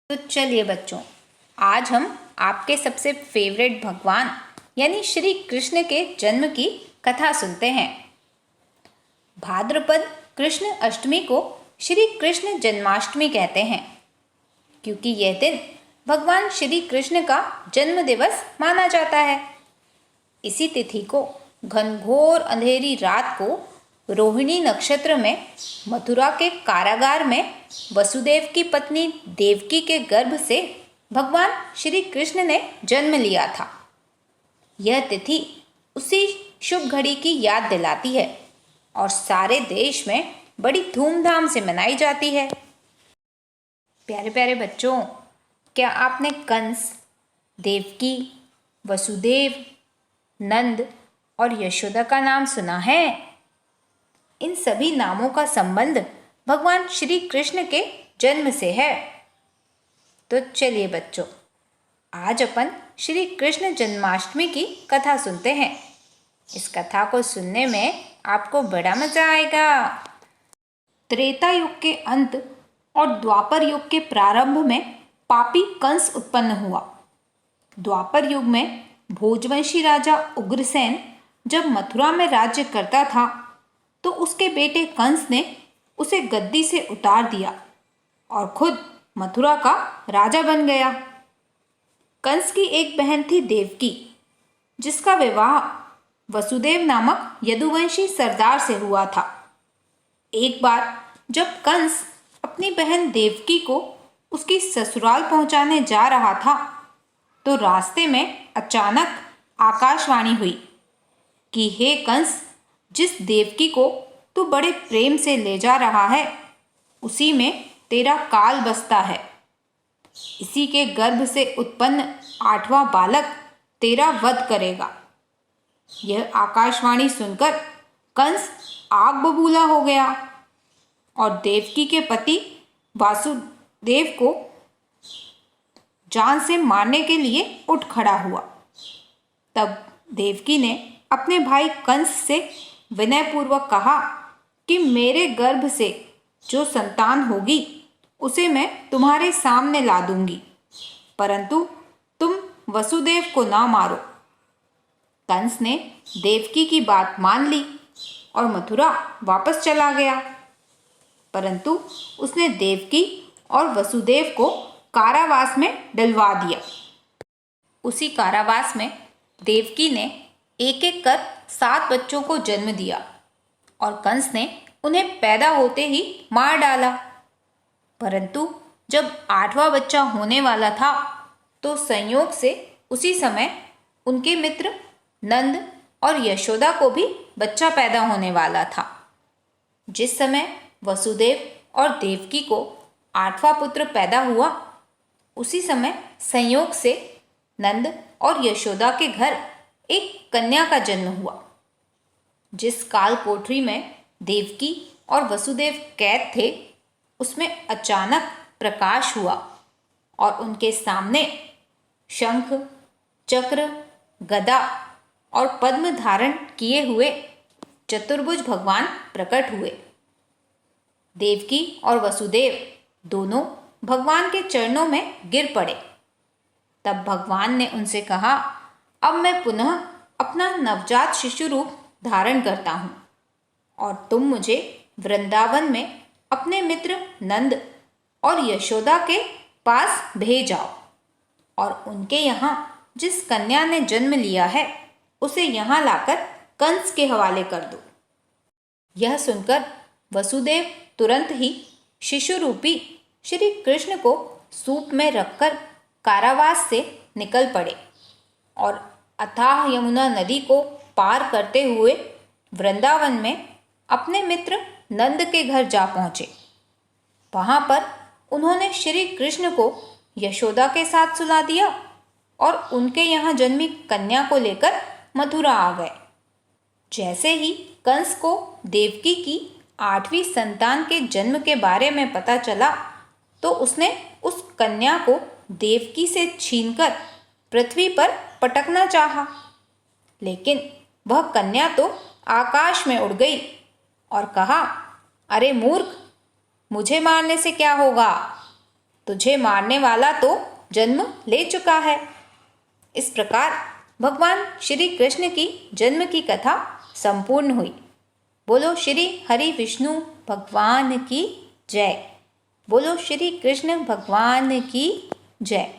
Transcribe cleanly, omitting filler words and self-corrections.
तो चलिए बच्चों, आज हम आपके सबसे फेवरेट भगवान यानी श्री कृष्ण के जन्म की कथा सुनते हैं। भाद्रपद कृष्ण अष्टमी को श्री कृष्ण जन्माष्टमी कहते हैं, क्योंकि यह दिन भगवान श्री कृष्ण का जन्म दिवस माना जाता है। इसी तिथि को घनघोर अंधेरी रात को रोहिणी नक्षत्र में मथुरा के कारागार में वसुदेव की पत्नी देवकी के गर्भ से भगवान श्री कृष्ण ने जन्म लिया था। यह तिथि उसी शुभ घड़ी की याद दिलाती है और सारे देश में बड़ी धूमधाम से मनाई जाती है। प्यारे प्यारे बच्चों, क्या आपने कंस, देवकी, वसुदेव, नंद और यशोदा का नाम सुना है? इन सभी नामों का संबंध भगवान श्री कृष्ण के जन्म से है। तो चलिए बच्चों, आज अपन श्री कृष्ण जन्माष्टमी की कथा सुनते हैं। इस कथा को सुनने में आपको बड़ा मजा आएगा। त्रेता युग के अंत और द्वापर युग के प्रारंभ में पापी कंस उत्पन्न हुआ। द्वापर युग में भोजवंशी राजा उग्रसेन जब मथुरा में राज्य करता था तो उसके बेटे कंस ने उसे गद्दी से उतार दिया और खुद मथुरा का राजा बन गया। कंस की एक बहन थी देवकी, जिसका विवाह वसुदेव नामक यदुवंशी सरदार से हुआ था। एक बार जब कंस अपनी बहन देवकी को उसकी ससुराल पहुंचाने जा रहा था तो रास्ते में अचानक आकाशवाणी हुई कि हे कंस, जिस देवकी को तू बड़े प्रेम से ले जा रहा है उसी में तेरा काल बसता है। इसी के गर्भ से उत्पन्न 8वां बालक तेरा वध करेगा। यह आकाशवाणी सुनकर कंस आग बबूला हो गया और देवकी के पति वासुदेव को जान से मारने के लिए उठ खड़ा हुआ। तब देवकी ने अपने भाई कंस से विनयपूर्वक कहा कि मेरे गर्भ से जो संतान होगी उसे मैं तुम्हारे सामने ला दूंगी, परंतु तुम वसुदेव को ना मारो। कंस ने देवकी की बात मान ली और मथुरा वापस चला गया, परंतु उसने देवकी और वसुदेव को कारावास में डलवा दिया। उसी कारावास में देवकी ने एक एक कर 7 बच्चों को जन्म दिया और कंस ने उन्हें पैदा होते ही मार डाला। परंतु जब 8वां बच्चा होने वाला था तो संयोग से उसी समय उनके मित्र नंद और यशोदा को भी बच्चा पैदा होने वाला था। जिस समय वसुदेव और देवकी को 8वां पुत्र पैदा हुआ, उसी समय संयोग से नंद और यशोदा के घर एक कन्या का जन्म हुआ। जिस काल कोठरी में देवकी और वसुदेव कैद थे, उसमें अचानक प्रकाश हुआ और उनके सामने शंख, चक्र, गदा और पद्म धारण किए हुए चतुर्भुज भगवान प्रकट हुए। देवकी और वसुदेव दोनों भगवान के चरणों में गिर पड़े। तब भगवान ने उनसे कहा, अब मैं पुनः अपना नवजात शिशु रूप धारण करता हूँ और तुम मुझे वृंदावन में अपने मित्र नंद और यशोदा के पास भेजाओ और उनके यहाँ जिस कन्या ने जन्म लिया है उसे यहाँ लाकर कंस के हवाले कर दो। यह सुनकर वसुदेव तुरंत ही शिशु रूपी श्री कृष्ण को सूप में रखकर कारावास से निकल पड़े और अथाह यमुना नदी को पार करते हुए वृंदावन में अपने मित्र नंद के घर जा पहुँचे। वहाँ पर उन्होंने श्री कृष्ण को यशोदा के साथ सुला दिया और उनके यहाँ जन्मी कन्या को लेकर मथुरा आ गए। जैसे ही कंस को देवकी की 8वीं संतान के जन्म के बारे में पता चला तो उसने उस कन्या को देवकी से छीनकर पृथ्वी पर पटकना चाहा, लेकिन वह कन्या तो आकाश में उड़ गई और कहा, अरे मूर्ख, मुझे मारने से क्या होगा? तुझे मारने वाला तो जन्म ले चुका है। इस प्रकार भगवान श्री कृष्ण की जन्म की कथा संपूर्ण हुई। बोलो श्री हरि विष्णु भगवान की जय। बोलो श्री कृष्ण भगवान की जय।